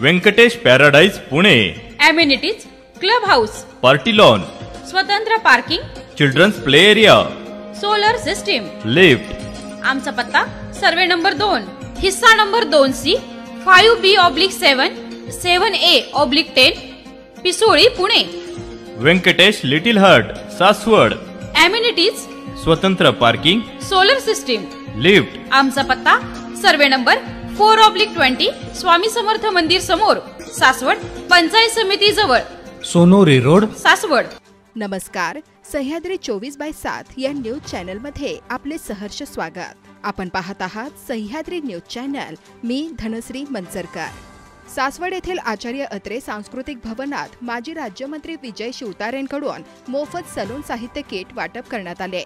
Venkatesh paradise Pune. Amenities clubhouse, party lawn, स्वतंत्र parking, children's play area, solar system, lift. आमचा पत्ता survey number 2, हिस्सा number 2C, 5B/7, 7A/10, Pisoli Pune. Vyankatesh little heart Saswad. Amenities स्वतंत्र parking, solar system, lift. आमचा पत्ता survey number 4/20, Swami Samarth मंदिर समोर, सासवड, पंचायत समिती जवळ, सोनोरी रोड, सासवड। नमस्कार, सह्याद्री 24/7 या न्यूज चॅनल मध्ये आपले सहर्ष स्वागत। आपण पाहत आहात सह्याद्री न्यूज चॅनल। मी धनश्री मंचरकर। सासवड येथील आचार्य अत्रे सांस्कृतिक भवनात माजी राज्यमंत्री विजय शिवतारेंकडून मोफत सलून साहित्य किट वाटप करण्यात आले।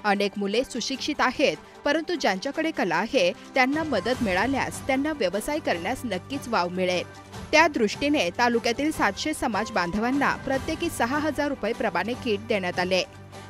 अनेक मुले सुशिक्षित आहेत, परंतु ज्यांच्याकडे कला आहे त्यांना मदत मिळाल्यास त्यांना व्यवसाय करण्यास नक्कीच वाव मिळेल। त्या दृष्टीने तालुक्यातील 700 समाज बांधवांना प्रत्येकी 6000 रुपये प्रमाणे किट देण्यात आले।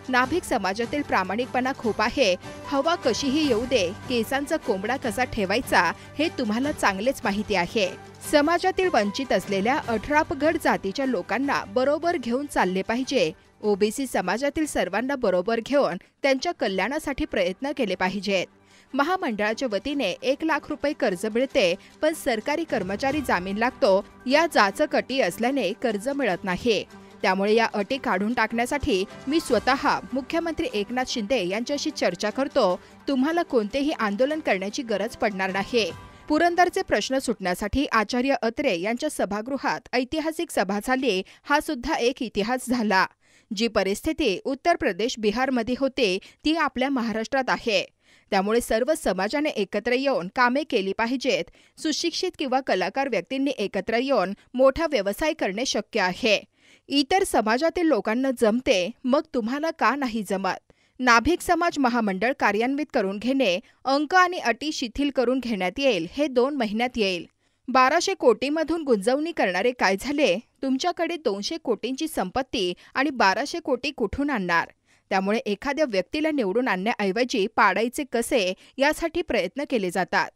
नाभिक समाजातील प्रामाणिकपणा खूप आहे। हवा कशीही येऊ दे, केसांचा कोंबडा कसा ठेवायचा हे तुम्हाला चांगलेच माहिती आहे। समाजातील वंचित असलेल्या 18 पगड जातीच्या लोकांना बरोबर घेऊन चालले पाहिजे। ओबीसी समाजातील सर्वांना बरोबर घेऊन त्यांच्या कल्याणासाठी प्रयत्न केले पाहिजेत। महामंडळाच्या वतीने 1 लाख रुपये कर्ज मिळते, पण सरकारी कर्मचारी जामीन लागतो, या जाचक अटी असल्याने कर्ज मिळत नाही। त्यामुळे या अटी काढून टाकण्यासाठी मी स्वतः मुख्यमंत्री एकनाथ शिंदे यांच्याशी चर्चा करतो। तुम्हाला कोणतेही आंदोलन करण्याची गरज पडणार नाही। पुरंदरचे प्रश्न सुटण्यासाठी आचार्य अत्रे यांच्या सभागृहात ऐतिहासिक सभा झाली, हा सुद्धा एक इतिहास झाला। जी परिस्थिती उत्तर प्रदेश, बिहारमध्ये होते ती आपल्या महाराष्ट्रात आहे। त्यामुळे सर्व समाजाने एकत्र येऊन कामे केली पाहिजेत। सुशिक्षित किंवा कलाकार व्यक्तींनी एकत्र येऊन मोठा व्यवसाय करणे शक्य आहे। इतर समाजातील लोकांना जमते, मग तुम्हाला का नाही जमत? नाभिक समाज महामंडळ कार्यान्वित करून घेणे, अंक आणि अटी शिथिल करून घेण्यात येईल, हे 2 महिन्यात येईल। 1200 कोटीमधून गुंतवणूक करणारे काय झाले? तुमच्याकडे 200 कोटींची संपत्ती आणि 1200 कोटी कुठून आणणार? त्यामुळे एखाद्या व्यक्तीला निवडून आणण्याऐवजी पाडायचे कसे यासाठी प्रयत्न केले जातात।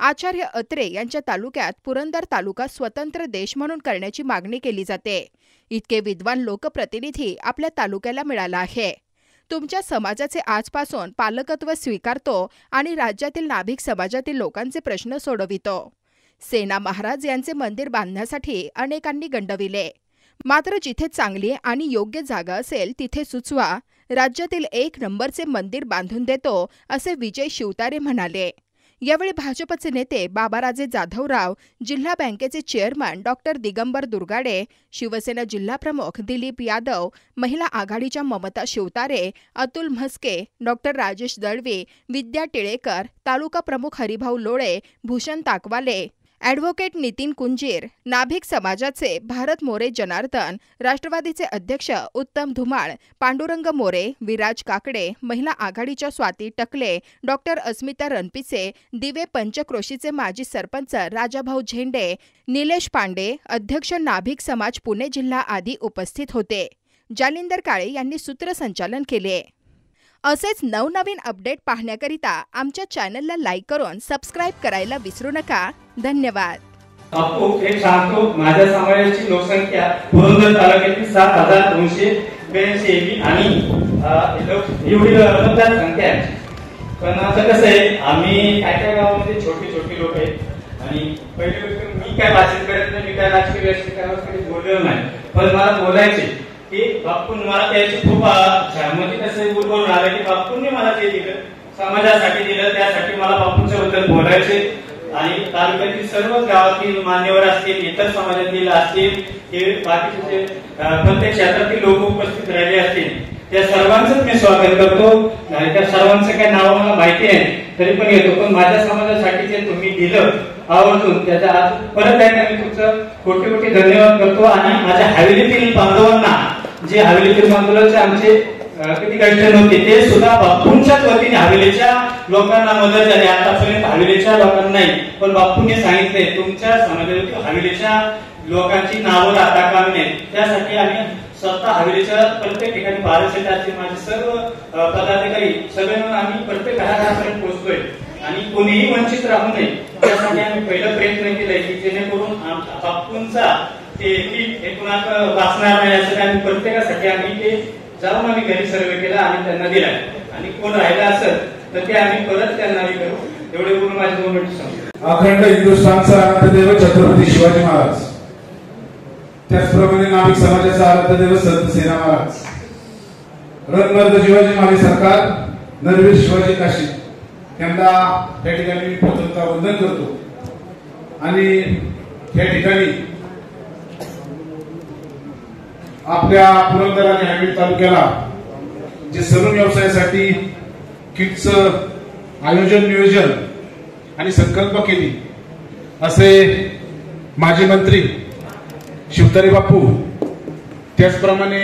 आचार्य अत्रे यांच्या तालुक्यात पुरंदर तालुका स्वतंत्र देश म्हणून करण्याची मागणी केली जाते। इतके विद्वान लोकप्रतिनिधी आपल्या तालुक्याला मिळाला आहे। तुमच्या समाजाचे आजपासून पालकत्व स्वीकारतो आणि राज्यातील नाभिक समाजातील लोकांचे प्रश्न सोडवितो। सेना महाराज यांचे मंदिर बांधण्यासाठी अनेकांनी गंडविले, मात्र जिथे चांगली आणि योग्य जागा असेल तिथे सुचवा। राज्यातील 1 नंबरचे मंदिर बांधून देतो, असे विजय शिवतारे म्हणाले। यावेळी भाजपचे नेते बाबाराजे जाधवराव, जिल्हा बँकेचे चेअरमन डॉक्टर दिगंबर दुर्गाडे, शिवसेना जिल्हा प्रमुख दिलीप यादव, महिला आघाडीच्या ममता शिवतारे, अतुल म्हस्के, डॉक्टर राजेश दळवी, विद्या टिळेकर, तालुका प्रमुख हरिभाऊ लोळे, भूषण ताकवाले, ॲडव्होकेट नितीन कुंजीर, नाभिक समाजाचे भारत मोरे जनार्दन, राष्ट्रवादीचे अध्यक्ष उत्तम धुमाळ, पांडुरंग मोरे, विराज काकडे, महिला आघाडीच्या स्वाती टकले, डॉक्टर अस्मिता रणपिसे, दिवे पंचक्रोशीचे माजी सरपंच राजाभाऊ झेंडे, निलेश पांडे, अध्यक्ष नाभिक समाज पुणे जिल्हा आदी उपस्थित होते। जालिंदर काळे यांनी सूत्रसंचालन केले। असेच नवनवीन अपडेट पाहण्याकरिता आमच्या चॅनलला लाईक करून सबस्क्राइब करायला विसरू नका। धन्यवाद। एक सांगतो, माझ्या समाजाची लोकसंख्या पुरंदर तालुक्यातील 7282 आणि एवढी संख्या आहे। पण आता कसं आहे, आम्ही काय गावामध्ये छोटी लोक आहेत आणि पहिली गोष्ट मी काय भाषण करत नाही, मी काय राजकीय कधी बोललेलो नाही, पण मला बोलायचे की बापून मला त्याची खूप म्हणजे कसं बोलून आलं की बापूंनी मला ते दिलं, समाजासाठी दिलं, त्यासाठी मला बापूंच्या बद्दल बोलायचे। आणि तालुक्यातील सर्व गावातील मान्यवर असतील, इतर समाजातील असतील, हे बाकीचे प्रत्येक क्षेत्रातील लोक उपस्थित राहिले असतील, त्या सर्वांचंच मी स्वागत करतो। त्या सर्वांचं काही नाव मला माहिती आहे तरी पण येतो, पण माझ्या समाजासाठी जे तुम्ही दिलं आवर्जून त्याच्या आज परत एकदा मी तुमचं कोटी धन्यवाद करतो। आणि माझ्या हवेलीतील बांधवांना, जे हवेलीतील बांधवांचे आमचे किती कष्ट नव्हते, ते सुद्धा बापूंच्याच वतीने हवेलीच्या लोकांना मदत झाली। आतापर्यंत हवेलीच्या लोकांना नाही, पण बापूंनी सांगितले तुमच्या समाजातील हवेलीच्या लोकांची नावं राहता कामा नये, त्यासाठी आम्ही स्वतः हवेलीच्या प्रत्येक ठिकाणी 1200 तारखे माझे सर्व पदाधिकारी सगळे मिळून आम्ही प्रत्येक घराघरापर्यंत पोहोचतोय आणि कोणीही वंचित राहू नये त्यासाठी आम्ही पहिला प्रयत्न केलाय की जेणेकरून बापूंचा ते हे पुन्हा वाचणार नाही असं आम्ही प्रत्येकासाठी आम्ही ते जाऊन आम्ही घरी सर्वे केला आणि त्यांना दिला आणि कोण राहिला असेल तर ते आम्ही परत त्यांना करू. एवढे बोलून माझे 2 मिनिट सांगतो. अखंड हिंदुस्थानचा आराध्यदैव छत्रपती शिवाजी महाराज, त्याचप्रमाणे नाभिक समाजाचा आराध्यदैव संत सेना महाराज, रणमर्द शिवाजी महाराज सरकार, नरवीर शिवाजी काशी यांना या ठिकाणी मी प्रथमतः वंदन करतो. आणि या ठिकाणी आपल्या पुरंदर आणि हवेली तालुक्याला जे सलून व्यवसायासाठी किटचं आयोजन नियोजन आणि संकल्प केली असे माजी मंत्री शिवतारे बापू, त्याचप्रमाणे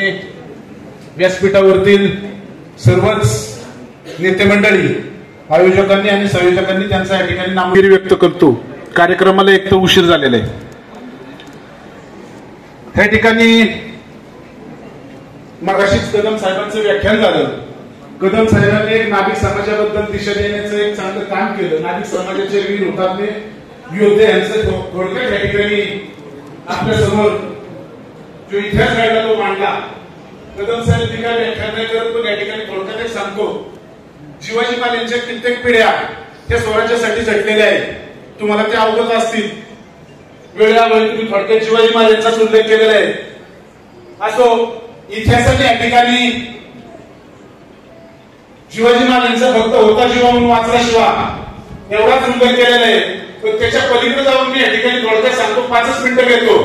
व्यासपीठावरील सर्वच नेते मंडळी, आयोजकांनी आणि संयोजकांनी त्यांचा या ठिकाणी नामगिरी व्यक्त करतो. कार्यक्रमाला एक तर उशीर झालेला आहे. या ठिकाणी मगाशीच कदम साहेबांचं व्याख्यान झालं. कदम साहेबांनी एक नाभिक समाजाबद्दल दिशा देण्याचं एक चांगलं काम केलं. नाभिक समाजाचे वीर हुतात्मे योद्धे यांचं थोडक्यात या ठिकाणी आपल्या समोर जो इतिहास घडला तो मांडला. कदम साहेब ठिकाणी व्याख्यान नाही करत, पण या ठिकाणी थोडक्यात सांगतो. शिवाजी महाराजांच्या कित्येक पिढ्या त्या स्वराज्यासाठी झटलेल्या आहेत. तुम्हाला ते अवगत असतील. वेळोवेळी तुम्ही थोडक्यात शिवाजी महाराजांचा उल्लेख केलेला आहे. असो, इतिहासाच्या या ठिकाणी शिवाजी महाराजांचा फक्त होता शिवा म्हणून वाचला शिवा एवढाच उल्लेख केलेला आहे. पण त्याच्या पलीकडे जाऊन मी या ठिकाणी थोडक्यात सांगतो. 5 मिनिटं घेतो.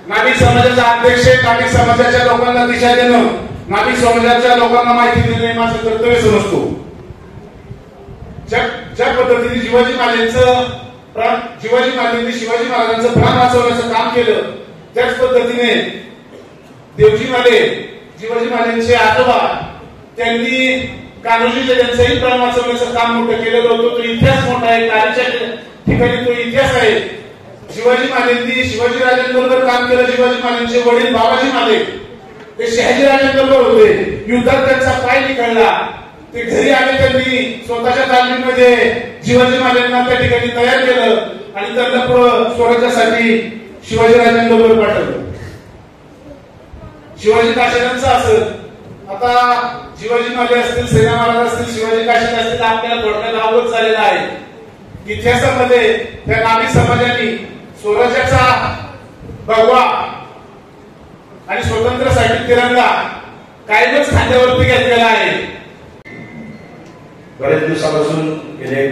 नाभिक समाजाचा अध्यक्ष, नाभिक समाजाच्या लोकांना दिशा देणं, नाभिक समाजाच्या लोकांना माहिती देणे माझं कर्तव्य समजतो. ज्या पद्धतीने शिवाजी महाराजांनी शिवाजी महाराजांचं प्राण वाचवण्याचं काम केलं, त्याच पद्धतीने देवजी माले शिवाजी महाराजांचे आजोबा त्यांनी कान्होजीच्या त्यांचंही प्राण वाचवण्याचं काम मोठं केलेलं होतं. तो इतिहास मोठा आहे. कार्याच्या ठिकाणी तो इतिहास आहे. शिवाजी महाराजांनी शिवाजी राजांबरोबर काम केलं. शिवाजी महाराजांचे वडील बाबाजी माले ते शहाजी राजांबरोबर होते. युद्धात त्यांचा पाय निघाला. ते घरी आले. त्यांनी स्वतःच्या तालमीमध्ये शिवाजी महाराजांना त्या ठिकाणी तयार केलं आणि त्यांना स्वराज्यासाठी शिवाजी राजांबरोबर पाठवलं. शिवाजी काशीदांचं असं आता शिवाजी महाराज असतील, सेना महाराज असतील, शिवाजी काशीद असतील, आपल्याला थोडक्यात अवगत झालेला आहे. इतिहासामध्ये त्या नाभिक समाजाने स्वराज्याचा भगवा आणि स्वातंत्र्यासाठी तिरंगा कायमच खांद्यावरती घेतलेला आहे. बरेच दिवसापासून गेले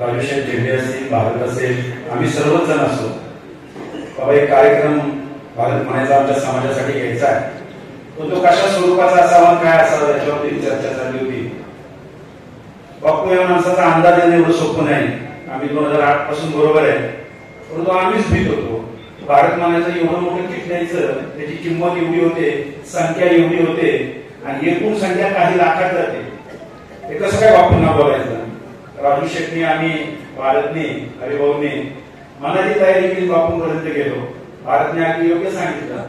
राजूशेठ झेंडे असतील, भारत असेल, आम्ही सर्वच जण असतो. बाबा एक कार्यक्रम भारत म्हणायचा आमच्या समाजासाठी घ्यायचा आहे. पण तो कशा स्वरूपाचा असावा, काय असावा याच्यावरती चर्चा झाली होती. बापू या माणसाचा अंदाज येणं एवढं सोपं नाही. आम्ही 2008 पासून बरोबर आहे, परंतु आम्हीच भीत होतो. भारत म्हणायचं एवढं मोठं किट न्यायचं, त्याची किंमत एवढी होते, संख्या एवढी होते आणि एकूण संख्या काही लाखात जाते. हे कसं काय बापूंना बोलायचं. राजू शेट्टी आणि भारतने हरिभाऊने मनाची तयारी केली. बापूंपर्यंत गेलो. भारतने अगदी योग्य सांगितलं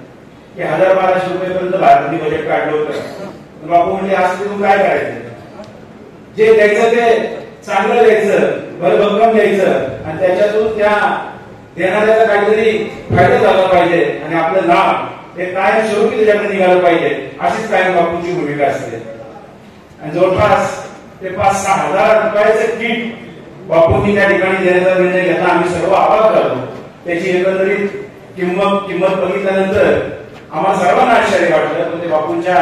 की 1000-1200 रुपयापर्यंत भारताने बजेट काढलं होतं. बापू म्हणजे आज तुम्ही काय करायचं, जे द्यायचं ते चांगलं द्यायचं, भरभक्कम द्यायचं आणि त्याच्यातून त्या देणाऱ्याचा काहीतरी फायदा झाला पाहिजे आणि आपलं नाव हे कायम स्वरूपी त्याच्याकडे निघालं पाहिजे. अशीच कायम बापूंची भूमिका असते. आणि जवळपास ते 5-6 हजार रुपयाचं किट बापूंनी त्या ठिकाणी देण्याचा निर्णय घेतला. आम्ही सर्व अवाक झालो. त्याची एकंदरीत किंमत बघितल्यानंतर आम्हाला सर्वांना आश्चर्य वाटलं. पण ते बापूंच्या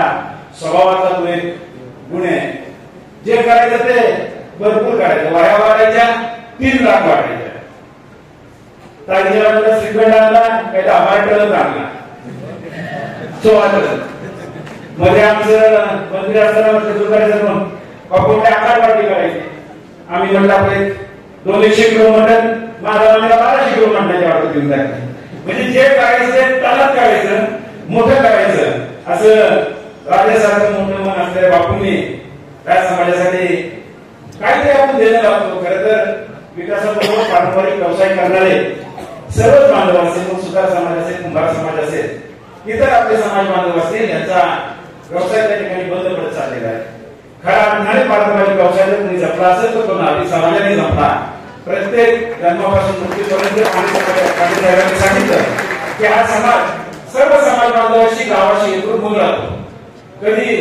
स्वभावाचा तो एक गुण आहे. जे करायचं ते भरपूर करायचं. वाया वाढायच्या 3 लाख वाढायच्या. ताईला श्रीखंड आणला, काही 10 टन आणला, 14 मध्ये आमचं मंत्री असताना करायचं बापू 11 पार्टी करायची. आम्ही म्हणलं आपले 200 किलो मटन, माझा 1200 किलो मटणाची ऑर्डर देऊन टाकली. म्हणजे जे करायचं ते त्यालाच करायचं, मोठं करायचं असं राजासारखं मोठं मन असलेल्या बापूंनी त्या समाजासाठी काहीतरी आपण देणं लागतो. खरं तर विकासाबरोबर पारंपरिक व्यवसाय करणारे सर्वच बांधव असेल, मग सुतार समाज असेल, कुंभार समाज असेल, इतर आपले समाज बांधव असतील, यांचा व्यवसाय त्या ठिकाणी बंद पडत चाललेला आहे. खरा अर्थाने पारंपरिक व्यवसाय जर कोणी जपला असेल तर तो नाभिक समाजाने जपला. प्रत्येक जन्मापासून मृत्यूपर्यंत पांडे साहेबांनी सांगितलं की हा समाज सर्व समाज बांधवाशी गावाशी एकरूप होऊन राहतो. कधी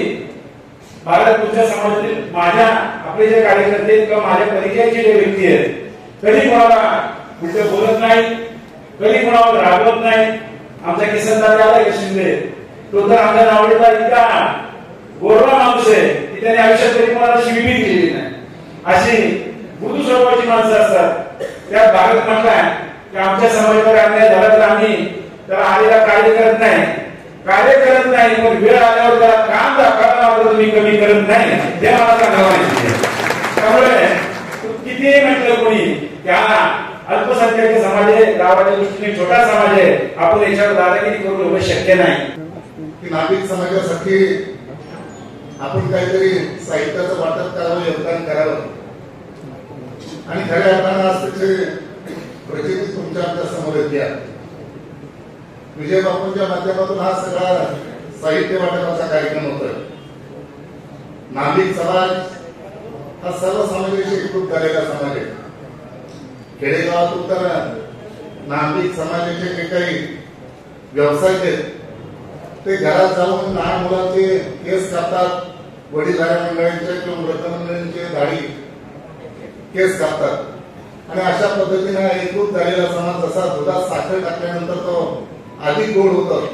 भारत तुमच्या समाजातील माझ्या आपले जे कार्यकर्ते किंवा माझ्या परिचयाचे जे व्यक्ती आहेत कधी कोणाला उलट बोलत नाही, कधी कोणावर रागवत नाही. आमचा किसन दादा आला शिंदे तो तर आमच्या नावडीचा इतका गोरवा माणूस आहे की त्याने आयुष्यात कधी कोणाला शिवी केलेली नाही. अशी मृदू स्वभावाची माणसं असतात. त्यात भारत म्हटलाय की आमच्या समाजावर अन्याय झाला तर आम्ही त्याला आलेला कार्य करत नाही पण वेळ आल्यावर त्याला काम दाखवायला मात्र तुम्ही कमी करत नाही हे मला सांगावं माहिती. त्यामुळे कितीही म्हटलं कोणी त्या अल्पसंख्याक समाज आहे, गावाच्या दृष्टीने छोटा समाज आहे, आपण याच्यावर दादागिरी करून एवढं शक्य नाही की नागरिक समाजासाठी आपण काहीतरी साहित्याचं वाटप करावं, योगदान करावं आणि खऱ्या अर्थानं आज त्याची प्रचिती तुमच्या आमच्या समोर येते. विजय बापूंच्या माध्यमातून हा सगळा साहित्य वाटपाचा कार्यक्रम होतोय. नागरिक समाज हा सर्व समाजाशी एकरूप झालेला समाज आहे. खेडेगावातून तर नागरिक समाजाचे जे काही व्यवसाय आहेत ते घरात जाऊन लहान मुलांचे केस कापतात, वडीलधाऱ्या मंडळींचे किंवा वृद्ध मंडळींचे दाढी केस कापतात आणि अशा पद्धतीने एकरूप झालेला समाज जसा दुधात साखर टाकल्यानंतर तो अधिक गोड होतं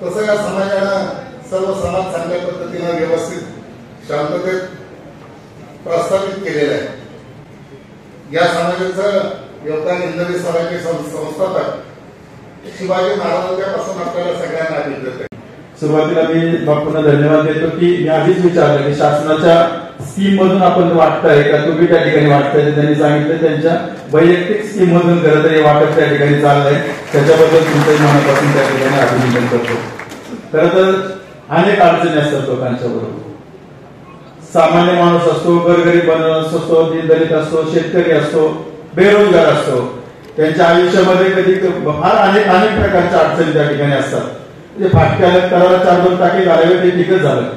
तसं या समाजानं सर्व समाज चांगल्या पद्धतीनं व्यवस्थित शांततेत प्रस्थापित केलेलं आहे. या समाजाचं योगदान हिंदवी स्वराज्य संस्थापक शिवाजी महाराजांपासून आपल्याला सगळ्यांना अभिप्रेत आहे. सुरुवातीला मी बापूंना धन्यवाद देतो की मी आधीच विचारलं की शासनाच्या स्कीम मधून आपण वाटताय का तुम्ही त्या ठिकाणी वाटताय. त्यांनी सांगितलं त्यांच्या वैयक्तिक स्कीम मधून खरं तर हे वाटप त्या ठिकाणी चाललंय. त्याच्याबद्दल तुमच्या मनापासून त्या ठिकाणी अभिनंदन करतो. खरं तर अनेक अडचणी असतात लोकांच्या बरोबर. सामान्य माणूस असतो, गोरगरीब माणूस असतो, दलित असतो, शेतकरी असतो, बेरोजगार असतो. त्यांच्या आयुष्यामध्ये कधी फार अनेक प्रकारच्या अडचणी त्या ठिकाणी असतात. म्हणजे फाटक्या लष्कराला 4-2 टाके घालावे ते ठीकच झालं.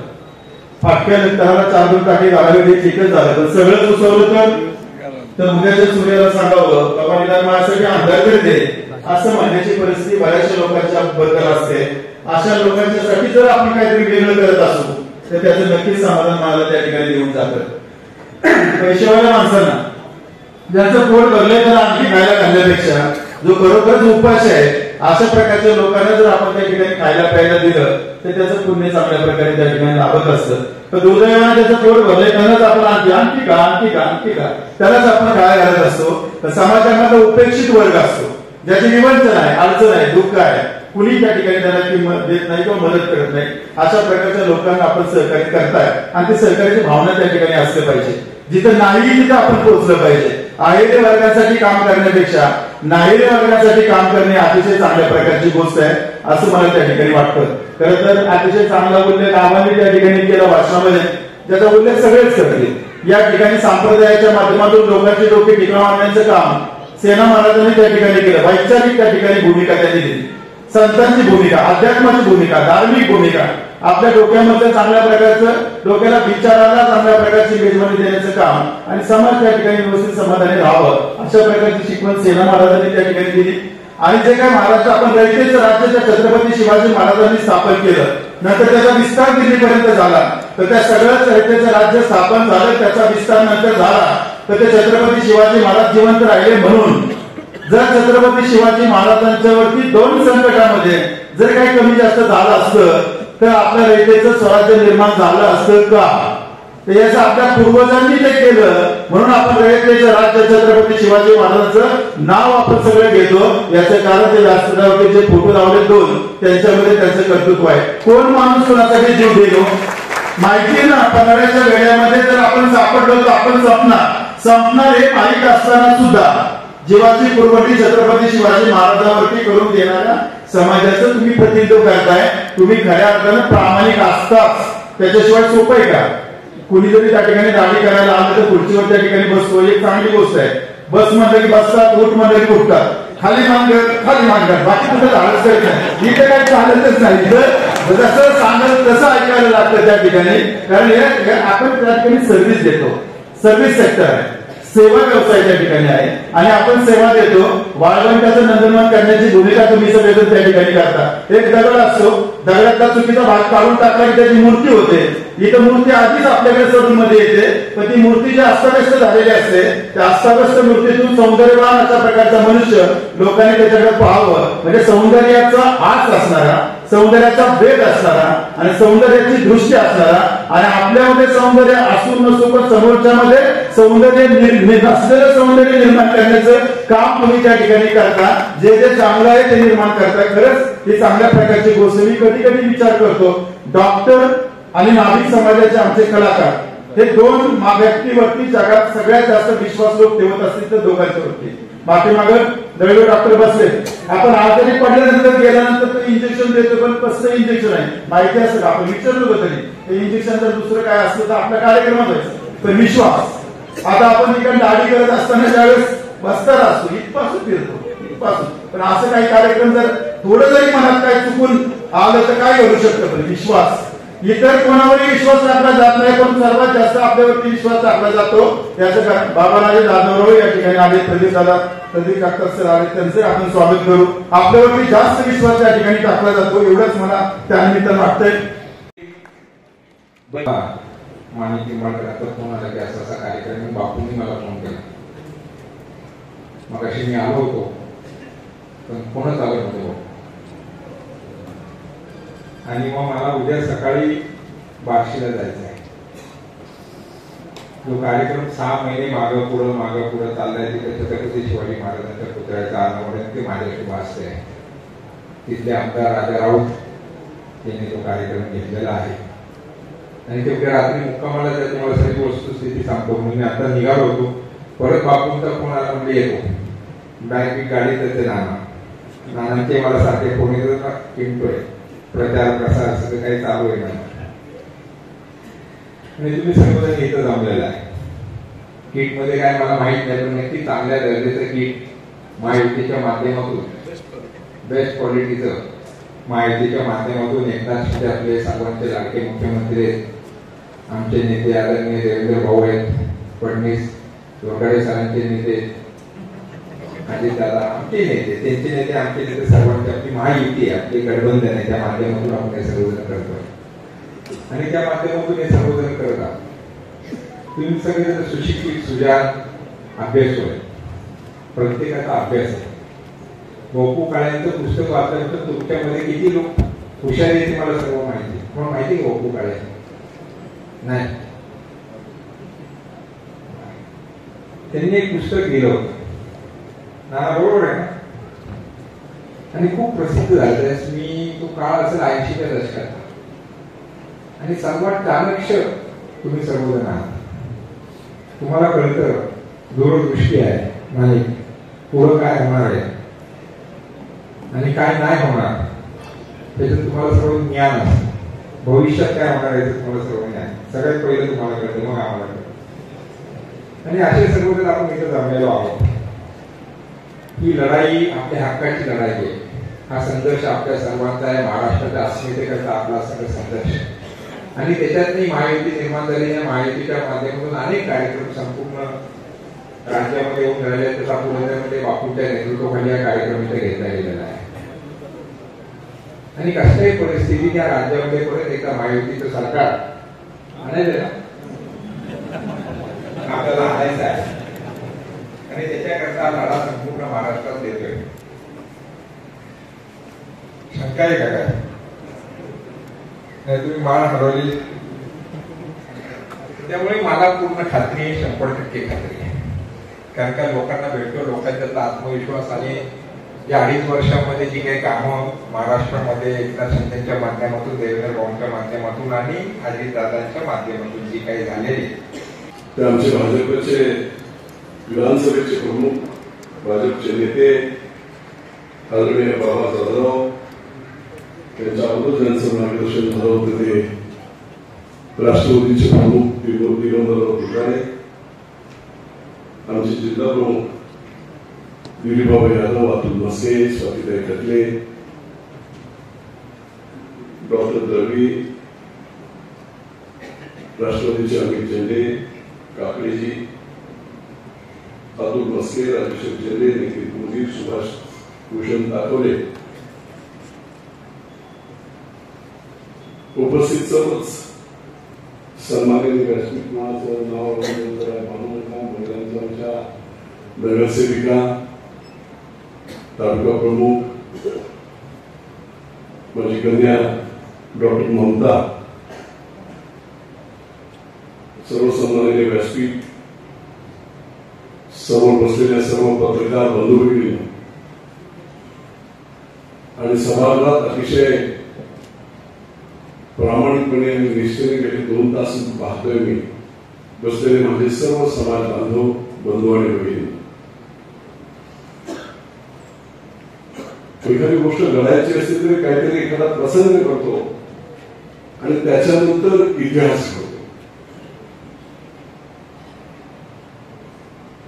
फाटक्या लष्कराला 4-2 टाके घालावे ते ठीकच झालं. पण सगळं सुचवलं तर उद्याच्या सूर्याला सांगावं बाबा निदान माझ्यासाठी अंधार करते असं म्हणण्याची परिस्थिती बऱ्याचशा लोकांच्या बद्दल असते. अशा लोकांच्यासाठी जर आपण काहीतरी वेगळं करत असू तर त्याचं नक्कीच समाधान मला त्या ठिकाणी देऊन जातं. पैशावाल्या माणसांना ज्यांचं पोट भरलंय त्याला आणखी खायला घालण्यापेक्षा जो खरोखरच उपाशी आहे अशा प्रकारच्या लोकांना जर आपण त्या ठिकाणी खायला प्यायला दिलं तर त्याचं पुण्य चांगल्या प्रकारे त्या ठिकाणी लाभत असतं. तर दुर्दैवाने त्याचं पोट भरलंय त्यांनाच आपण आणखी का त्यालाच आपण काय घालत असतो. तर समाजामध्ये उपेक्षित वर्ग असतो ज्याची विवंचन आहे, अडचण आहे, दुःख आहे, कुणी त्या ठिकाणी त्याला किंमत देत नाही किंवा मदत करत नाही. अशा प्रकारच्या लोकांना आपण सहकार्य करताय आणि ते सहकार्याची भावना त्या ठिकाणी असले पाहिजे. जिथं नाही तिथं आपण पोहोचलं पाहिजे. आहेर वर्गासाठी काम करण्यापेक्षा नाहीरे वर्गासाठी काम करणे अतिशय चांगल्या प्रकारची गोष्ट आहे असं मला त्या ठिकाणी वाटतं. खरं तर अतिशय चांगला उल्लेख आम्हाला त्या ठिकाणी केला भाषणामध्ये, ज्याचा उल्लेख सगळेच करतील. या ठिकाणी संप्रदायाच्या माध्यमातून लोकांची डोके टिकवून आणण्याचं काम सेना महाराजांनी त्या ठिकाणी केलं. वैचारिक त्या ठिकाणी भूमिका त्यांनी दिली. संतांची भूमिका, अध्यात्माची भूमिका, धार्मिक भूमिका, आपल्या डोक्यामध्ये चांगल्या प्रकारचं डोक्याला विचाराला चांगल्या प्रकारची मेजवानी देण्याचं काम आणि समाज त्या ठिकाणी व्यवस्थित समाधानी राहावं अशा प्रकारची शिकवण सेना महाराजांनी त्या ठिकाणी दिली. आणि जे काय महाराष्ट्र आपण रयतेचं राज्याच्या छत्रपती शिवाजी महाराजांनी स्थापन केलं, नंतर त्याचा विस्तार दिल्लीपर्यंत झाला, तर त्या सगळ्याच रयतेचं राज्य स्थापन झालं, त्याचा विस्तार नंतर झाला, तर ते छत्रपती शिवाजी महाराज जिवंत राहिले. म्हणून जर छत्रपती शिवाजी महाराजांच्या वरती 2 संकटामध्ये जर काही कमी जास्त झालं असतं तर आपल्या रयतेचं स्वराज्य निर्माण झालं असतं का? तर याचं आपल्या पूर्वजांनी ते केलं म्हणून आपण रयतेचं राज्य छत्रपती शिवाजी महाराजांचं नाव आपण सगळं घेतो. याचं कारण ते व्यासपीठावरती जे फोटो लावले 2 त्यांच्यामध्ये त्यांचं कर्तृत्व आहे. कोण माणूस कोणासाठी जीव देतो माहिती ना. पन्हाळ्याच्या वेळेमध्ये जर आपण सापडलो तर आपण संपणार हे माहीत असताना सुद्धा जीवाची पुरवठी छत्रपती शिवाजी महाराजांवरती करून देणाऱ्या समाजाचं तुम्ही प्रतिनिधित्व करताय. तुम्ही खऱ्या अर्थानं प्रामाणिक असताच. त्याच्याशिवाय सोपं आहे का? कुणी जरी त्या ठिकाणी दाढी करायला आलं तर खुर्चीवर त्या ठिकाणी बसतो, एक चांगली गोष्ट आहे. बस म्हणलं की बसतात, उठ म्हणलं की उठतात, खाली मानतात, बाकी कुठं धाडस करत नाही. इथे काही चालतच नाही. तर जसं सांगत तसं ऐकायला लागतं त्या ठिकाणी. कारण आपण त्या ठिकाणी सर्व्हिस देतो. सर्व्हिस सेक्टर आहे. सेवा व्यवसाय त्या ठिकाणी आहे आणि आपण सेवा देतो. वाळवंटाचं नंदनवन करण्याची भूमिका तुम्ही सगळेजण त्या ठिकाणी करता. एक दगड असतो, दगडातला चुकीचा भाग काढून टाकला की त्याची मूर्ती होते. इथं मूर्ती आधीच आपल्याकडे सडून मध्ये येते, पण ती मूर्ती जी अस्ताव्यस्त झालेली असते त्या अस्ताव्यस्त मूर्तीतून सौंदर्यवान अशा प्रकारचा मनुष्य लोकांनी त्याच्याकडे पाहावं, म्हणजे सौंदर्याचा आस असणारा, सौंदर्याचा वेग असणारा आणि सौंदर्याची दृष्टी असणारा आणि आपल्यामध्ये सौंदर्य असून नसो पण समोरच्यामध्ये सौंदर्य नसलेलं सौंदर्य निर्माण करण्याचं काम तुम्ही त्या ठिकाणी करता. जे जे चांगलं आहे ते निर्माण करता. खरंच ही चांगल्या प्रकारची गोष्ट. मी कधी कधी विचार करतो, डॉक्टर आणि नाभिक समाजाचे आमचे कलाकार हे दोन व्यक्तीवरती जगात सगळ्यात जास्त विश्वास लोक ठेवत असतील तर दोघांच्यावरती. पाठीमागं दळवे डॉक्टर बसले. आपण आजारी पडल्यानंतर गेल्यानंतर तो इंजेक्शन देतो, पण कसं इंजेक्शन आहे माहिती असतं का? आपण विचारलो का तरी ते इंजेक्शन जर दुसरं काय असतं तर आपल्या कार्यक्रमात व्हायचं. पण विश्वास, आता आपण इकडे दाढी करत असताना ज्यावेळेस बसताना असतो इथपासून फिरतो इथपासून, पण असं काही कार्यक्रम जर थोडं जरी मनात काय चुकून आलं तर काय करू शकतं? पण विश्वास. इतर कोणावरही विश्वास टाकला जात नाही, पण सर्वात जास्त आपल्यावरती विश्वास टाकला जातो. याचं बाबाराजे जाधवराव या ठिकाणी आले, प्रदीप दादा प्रदीप डॉक्टर सर आले, त्यांचे आपण स्वागत करू. आपल्यावरती जास्त विश्वास त्या ठिकाणी टाकला जातो, एवढंच मला त्यानिमित्तानं वाटतंय. माणिक निंबाळकरांचा फोन आला की असा कार्यक्रम, बापूंनी मला फोन केला. मग अशी मी आलो होतो पण फोनच आलो नव्हतो. आणि मग मला उद्या सकाळी बार्शीला जायचं आहे. जो कार्यक्रम 6 महिने मागं पुढं चाललाय तिथे छत्रपती शिवाजी महाराजांच्या पुतळ्याचं अनावरण ते माझ्या शुभ हस्ते आहे. तिथले आमदार राजा राऊत यांनी तो कार्यक्रम घेतलेला आहे आणि ते उद्या रात्री मुक्कामाला जायचं. मला सगळी वस्तुस्थिती सांगतो. मी आता निघालो होतो, परत बापूंचा फोन आला, म्हणजे येतो. डायरेक्ट गाडीत येते नानांचे मला सारखे फोन येतो, पिंटोय प्रचार प्रसार असं काही चालू आहे ना. आणि तुम्ही सर्वजण इथं जमलेला आहे. किट मध्ये काय मला माहित नाही, पण नक्की चांगल्या दर्जाचं किट महायुतीच्या माध्यमातून, बेस्ट क्वालिटीचं महायुतीच्या माध्यमातून एकनाथ शिंदे आपले सर्वांचे लाडके मुख्यमंत्री आहेत. आमचे नेते आदरणीय देवेंद्र भाऊ आहेत, फडणवीस वगैरे सरांचे नेते, अजितदादा आमचे नेते, त्यांचे नेते, आमचे नेते, सर्वांची आपली महायुती आहे, आपली गठबंधन आहे. त्या माध्यमातून आपण हे सर्वजण करतो आणि त्या माध्यमातून हे सर्वजण करतात. तुम्ही सगळे सुशिक्षित, सुजाण, अभ्यासू आहे. प्रत्येकाचा अभ्यास आहे. गोपू काळ्यांचं पुस्तक वाचल्यानंतर तुमच्यामध्ये किती लोक हुशार आहेत मला सर्व माहिती. तुम्हाला माहिती आहे गोपू काळे? नाही. त्यांनी एक पुस्तक लिहिलं होतं ना, बरोबर आहे ना, आणि खूप प्रसिद्ध झालं. मी तो काळ असेल 80च्या दशकात आणि सर्वात चाणक्य तुम्ही सर्वजण आहात. तुम्हाला कळतं दूरदृष्टी आहे, नाही पुढं काय होणार आहे आणि काय नाही होणार त्याच्यात तुम्हाला सर्व ज्ञान असतं. भविष्यात काय होणार आहे तुम्हाला सर्व ज्ञान सगळ्यात पहिलं तुम्हाला कळतं, मग आम्हाला कळतं. आणि असे सर्वजण आपण इथं जमलेलो आहोत. ही लढाई आपल्या हक्काची लढाई आहे. हा संघर्ष आपल्या सर्वांचा आहे. महाराष्ट्राच्या अस्मितेकरता आपला सगळं संघर्ष आणि त्याच्यातही महायुती निर्माण झाली आहे. महायुतीच्या माध्यमातून अनेक कार्यक्रम संपूर्ण राज्यामध्ये येऊन राहिले. तसा पुण्यामध्ये बापूंच्या नेतृत्वाखाली हा कार्यक्रम इथे घेतला गेलेला आहे आणि कसल्याही परिस्थितीत या राज्यामध्ये परत एकदा महायुतीचं सरकार आणायचं ना, आपल्याला आणायचं आहे आणि त्याच्याकरता लढा संपूर्ण महाराष्ट्रात देतोय. शंका आहे का काय? नाही तुम्ही माळ हरवली. त्यामुळे मला पूर्ण खात्री आहे, 100% खात्री आहे. कारण का लोकांना भेटतो, लोकांचा आत्मविश्वास आणि या 2.5 वर्षांमध्ये जी काही कामं महाराष्ट्रामध्ये एकनाथ शिंदेच्या माध्यमातून, देवेंद्र भाऊंच्या माध्यमातून आणि अजितदादांच्या माध्यमातून जी काही झालेली, ते आमचे भाजपचे विधानसभेचे प्रमुख, भाजपचे नेते आदरणीय बाबा जाधव त्यांच्याबद्दल ज्यांचं मार्गदर्शन झालं होतं ते राष्ट्रवादीचे प्रमुख दिगंबरराव दुकाने, आमचे जिल्हा प्रमुख दिलीपबाबा यादव, अतुल मस्के, स्वातीताई खटले, डॉक्टर दळवी, राष्ट्रवादीचे अमित झेंडे, काकडेजी, अतुल मस्के, राजेश्वर जेले, निखिल मुदीर, सुभाष भूषण ताकवले, उपस्थित सर्वच सन्माननीय व्यासपीठ माझं नाव महिलांच्या आमच्या नगरसेविका, तालुका प्रमुख, माझी कन्या डॉक्टर ममता, सर्व सन्माननीय व्यासपीठ, समोर बसलेल्या सर्व पत्रकार बंधू भगिनी आणि सभागृहात अतिशय प्रामाणिकपणे आणि निष्ठेने गेले 2 तास पाहतोय मी बसलेले माझे सर्व समाज बांधव, बंधू आणि भगिनी. एखादी गोष्ट घडायची असते तरी काहीतरी एखादा प्रसंग करतो आणि त्याच्यानंतर इतिहास करतो.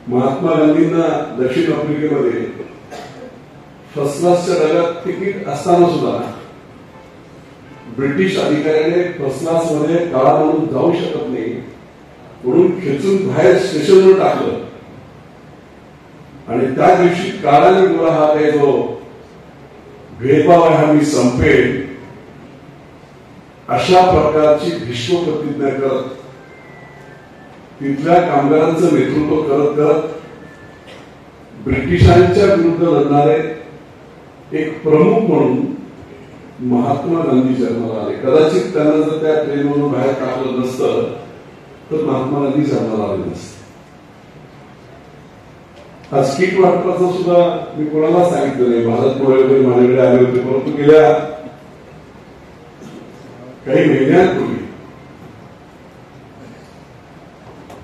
महात्मा गांधींना दक्षिण आफ्रिकेमध्ये फर्स्ट क्लासच्या डब्यात तिकीट असताना सुद्धा ब्रिटिश अधिकाऱ्याने फर्स्ट क्लास मध्ये काळा म्हणून जाऊ शकत नाही म्हणून खेचून बाहेर स्टेशनवर टाकलं आणि त्या दिवशी काळाने गोरा हा काही जो भेदभाव आहे हा मी संपेल अशा प्रकारची भीष्म प्रतिज्ञा करत तिथल्या कामगारांचं नेतृत्व करत करत ब्रिटिशांच्या विरुद्ध लढणारे एक प्रमुख म्हणून महात्मा गांधी जन्माला आले. कदाचित त्यांना जर त्या ट्रेनवरून बाहेर टाकलं नसतं तर महात्मा गांधी जन्माला आले नसते. आज किट वाटपाचं सुद्धा मी कोणाला सांगितलं नाही. भारत पुढे वगैरे माझ्याकडे आले होते, परंतु गेल्या काही महिन्यांपूर्वी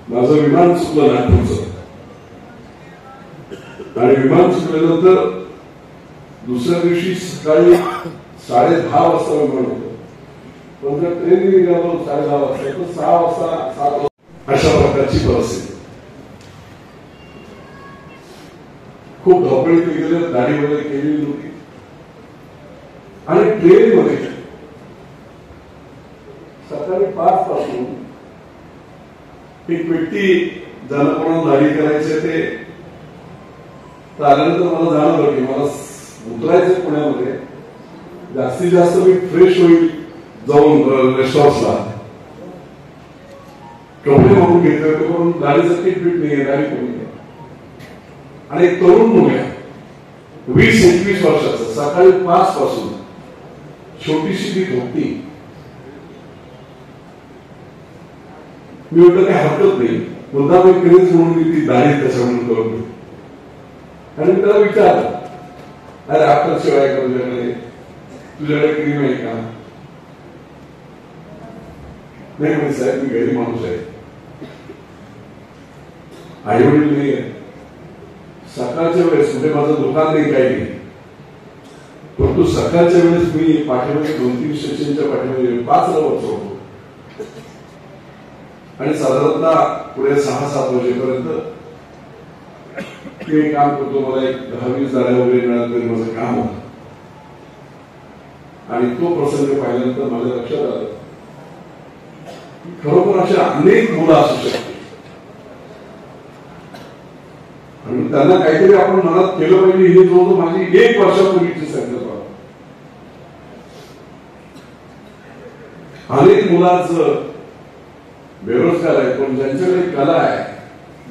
माझं विमान चुकलं नागपूरचं आणि विमान चुकल्यानंतर दुसऱ्या दिवशी सकाळी 10:30 वाजता विमान होतं. पण जर ट्रेनने निघालो 10:30 वाजता तर 6 वाजता 7 वाजता अशा प्रकारची परिस्थिती. खूप धावपळीत गेलं, गाडी वगैरे केलेली नव्हती आणि ट्रेनमध्ये सकाळी 5 पासून एक व्यक्ती ज्याला कोणाला दाढी करायचे ते आल्यानंतर मला जाणवलं की मला उतरायचं पुण्यामध्ये, जास्तीत जास्त मी फ्रेश होईल जाऊन रेस्टॉरंटला कपडे बघून घेतले होते म्हणून दाढीचं किट बीट नाही, दाढी कमी आहे. आणि एक तरुण मुलगा 20-21 वर्षाचा सकाळी 5 पासून छोटीशी ती धोती, मी म्हटलं काही हरकत नाही, मुद्दा मी कधीच म्हणून मी ती दाढी त्याच्या म्हणून करून आणि मी त्याला विचारलं, अरे आफ्टर शिवाय का तुझ्याकडे क्रीम आहे का? नाही म्हणजे साहेब मी गरीब माणूस आहे, आई वडील नाही आहे, सकाळच्या वेळेस म्हणजे माझं दुकान नाही काही नाही, परंतु सकाळच्या वेळेस मी पाठीमध्ये 2-3 स्टेशनच्या पाठीमध्ये 5 होतो आणि साधारणतः पुढे 6-7 वाजेपर्यंत मी काम करतो. मला एक 10-20 दाड्या वगैरे मिळाल्या तरी माझं काम होतं आणि तो प्रसंग पाहिल्यानंतर माझ्या लक्षात आलं खरोखर अशा अनेक मुलं असू शकते आणि त्यांना काहीतरी आपण मनात केलं पाहिजे. हे जवळ माझी 1 वर्षापूर्वीची संकल्पना. अनेक मुलांचं बेरोजगार आहे पण ज्यांच्याकडे कला आहे,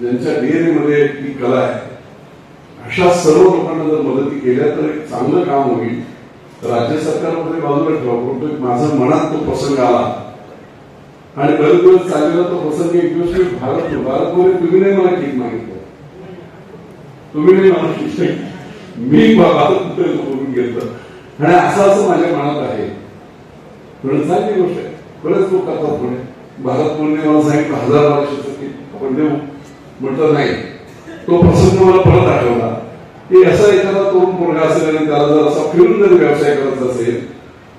ज्यांच्या डीएनए मध्ये ती कला आहे, अशा सर्व लोकांना जर मदती केल्या तर एक चांगलं काम होईल. राज्य सरकारमध्ये बाजूला ठेवा, परंतु माझ्या मनात तो प्रसंग आला आणि बरेच दिवस चाललेला तो प्रसंग. एक दिवस मी भारतमध्ये तुम्ही नाही मला किट मागितलं, तुम्ही नाही मला किट, मी भारत करून घेतलं आणि असं माझ्या मनात आहे. म्हणून चांगली गोष्ट आहे, बरेच लोक करतात. पुढे भारत पौर्णिमेला सांगितलं 1000 वर्षाचं किट आपण देऊ, म्हटलं नाही. तो प्रसंग मला परत आठवला की असा एखादा तरुण पोरगा असेल आणि त्याला जर असा फिरून जर व्यवसाय करायचा असेल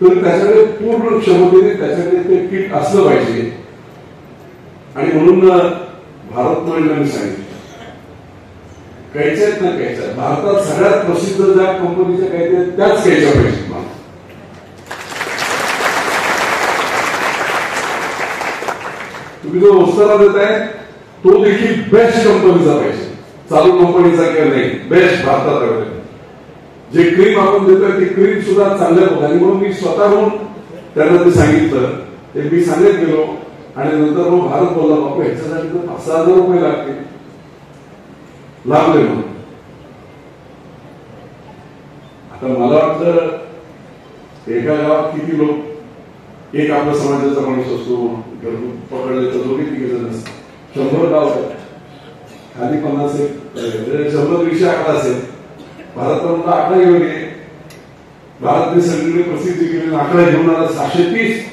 तर त्याच्याकडे पूर्ण क्षमतेने त्याच्याकडे ते किट असलं पाहिजे. आणि म्हणून भारत पौर्णिमेला मी सांगितलं कैच्या आहेत ना, कैच्या भारतात सगळ्यात प्रसिद्ध ज्या कंपनीच्या काही त्याच कैच्या पाहिजे. तुम्ही जो वस्ताला देताय तो देखील बेस्ट कंपनीचा पाहिजे. चालू कंपनीचा केअर नाही, बेस्ट भारतात अवेलेबल. जे क्रीम आपण देतोय ती क्रीम सुद्धा चांगल्या होत्या. म्हणून मी स्वतःहून त्यांना ते सांगितलं, ते मी सांगत गेलो आणि नंतर मग भारत बोलला बापू ह्याच्यासाठी तर 5,000 रुपये लागतील, लागले. म्हणून आता मला वाटतं एका गावात किती लोक, एक आपल्या समाजाचा माणूस असतो, पकडले तर दोघे तिघे जण असतात, 100 गाव खाली 50 100-200 आकडा असेल. भारतामधला आकडा घेऊन ये, भारतने सगळीकडे प्रसिद्धी केलेला आकडा घेऊन आला 730.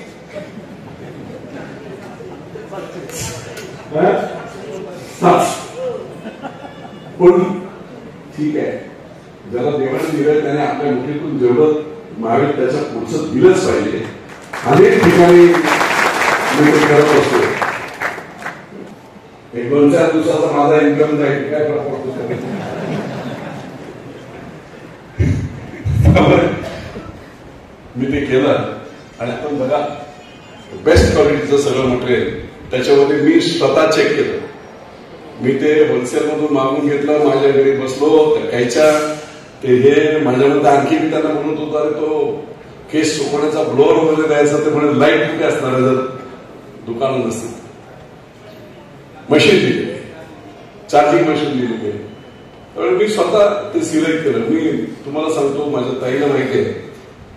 पण ठीक आहे, ज्याला देवाने दिलं त्याने आपल्या मुठीतून जेवढं मावेल त्याच्या पुढचं दिलंच पाहिजे. अनेक ठिकाणी मी ते करत असतो. 1-2-4 दिवसाचा माझा इन्कम जाईल, काय फरक पडतो मी ते केलं. आणि आपण बघा बेस्ट क्वालिटीचं सगळं मटेरियल त्याच्यामध्ये मी स्वतः चेक केलं. मी ते होलसेल मधून मागून घेतलं, माझ्या घरी बसलो कायच्या ते हे माझ्यामध्ये आणखी मी त्यांना म्हणत होतो, अरे तो केस सुकवण्याचा ब्लोअर वगैरे द्यायचा, ते म्हणजे लाईट कुठे असणार आहे जर दुकान नसतं. मशीन दिली, चार्जिंग मशीन दिली. त्यामुळे मी स्वतः ते सिलेक्ट केलं. मी तुम्हाला सांगतो, माझ्या ताईला माहिती आहे,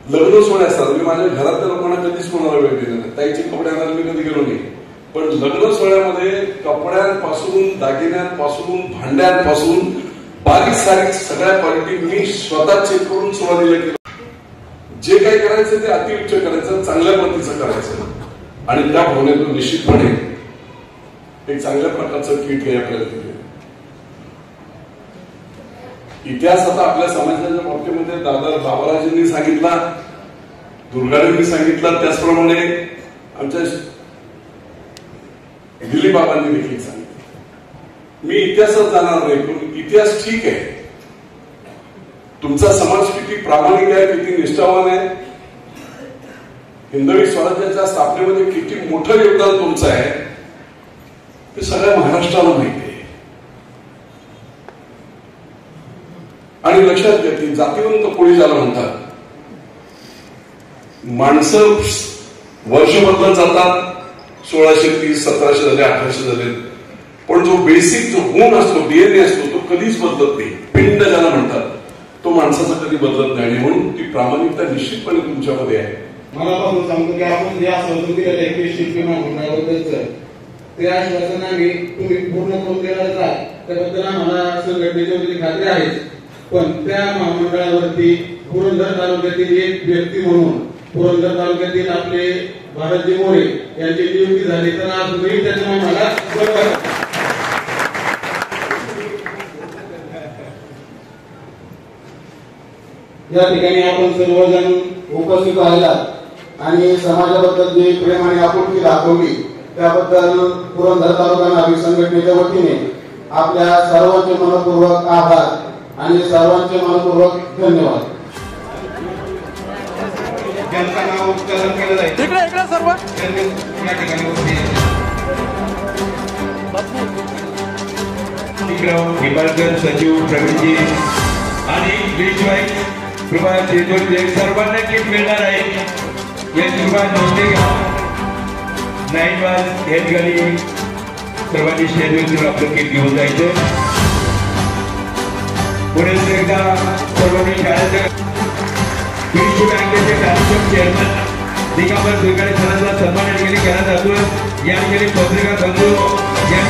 लग्न सोहळे असतात, मी माझ्या घरातल्या लोकांना कधीच कोणाला वेळ दिला नाही. ताईचे कपडे आणायला मी कधी गेलो नाही. पण लग्न सोहळ्यामध्ये कपड्यांपासून, दागिन्यांपासून, भांड्यांपासून बारीक सारीक सगळ्या क्वालिटी मी स्वतः चेक करून सुरुवातीला केलं. जे काही करायचं ते अतिउच्च करायचं, चांगल्या पद्धतीचं करायचं. आणि त्या भावनेतून निश्चितपणे एक चांगल्या प्रकारचं किट हे आपल्याला दिलं. इतिहास आता आपल्या समाजाच्या बाबतीमध्ये दादा बाबाराजांनी सांगितला, दुर्गांनी सांगितला, त्याचप्रमाणे आमच्या दिलीप बाबांनी देखील सांगितलं. मी इतिहासात जाणार नाही, पण इतिहास ठीक आहे. तुमचा समाज किती प्रामाणिक आहे, किती निष्ठावान आहे, हिंदवी स्वराज्याच्या स्थापनेमध्ये किती मोठं योगदान तुमचं आहे, ते सगळ्या महाराष्ट्राला माहिती आहे. आणि लक्षात घ्या की जातीवंत कोळी ज्याला म्हणतात, माणसं वर्ष बदलत जातात, 1630, 1700 झाले, 1800 झाले, पण जो बेसिक जो गुण असतो, डीएनए असतो, तो कधीच बदलत नाही. पिंड ज्याला म्हणतात तो माणसाचा कधी बदलत नाही. म्हणून ती प्रामाणिकता निश्चितपणे तुमच्यामध्ये आहे. मला पण सांगतो की आपण जे आश्वासन दिलेलं आहे 21 किंवा मंडळाबद्दलचं, ते आश्वासन आम्ही तुम्ही पूर्ण करून देणारच आहात, त्याबद्दल आम्हाला संघटनेची खात्री आहे. पण त्या महामंडळावरती पुरंदर तालुक्यातील एक व्यक्ती म्हणून पुरंदर तालुक्यातील आपले भारतजी मोरे यांची नियुक्ती झाली, तर आज मी त्यांना आम्हाला या ठिकाणी आपण सर्वजण उपस्थित राहिलात आणि समाजाबद्दल जे प्रेम आणि आपुलकी दाखवली त्याबद्दल पुरंदर तालुका नागरिक संघटनेच्या वतीने आपल्या सर्वांचे मनपूर्वक आभार आणि सर्वांचे मनपूर्वक धन्यवाद. त्यांचं नाव उच्चारण केलं जाईल इकडे सर्व या ठिकाणी निंबाळकर, सचिव, प्रवीणजी आणि कृपया सर्वांना किट मिळणार आहे. या कृपया नोंदणी घ्या. 9 वाज या ठिकाणी सर्वांनी शेअर आपलं किट घेऊन जायचं. पुढे एकदा सर्वांनी शाळेच्या कृषी बँकेचे कार्यक्रम चेअरमन दिगंबर दुर्गाडे सरांचा सन्मान या ठिकाणी केला जातो. या ठिकाणी पत्रिका बंधू या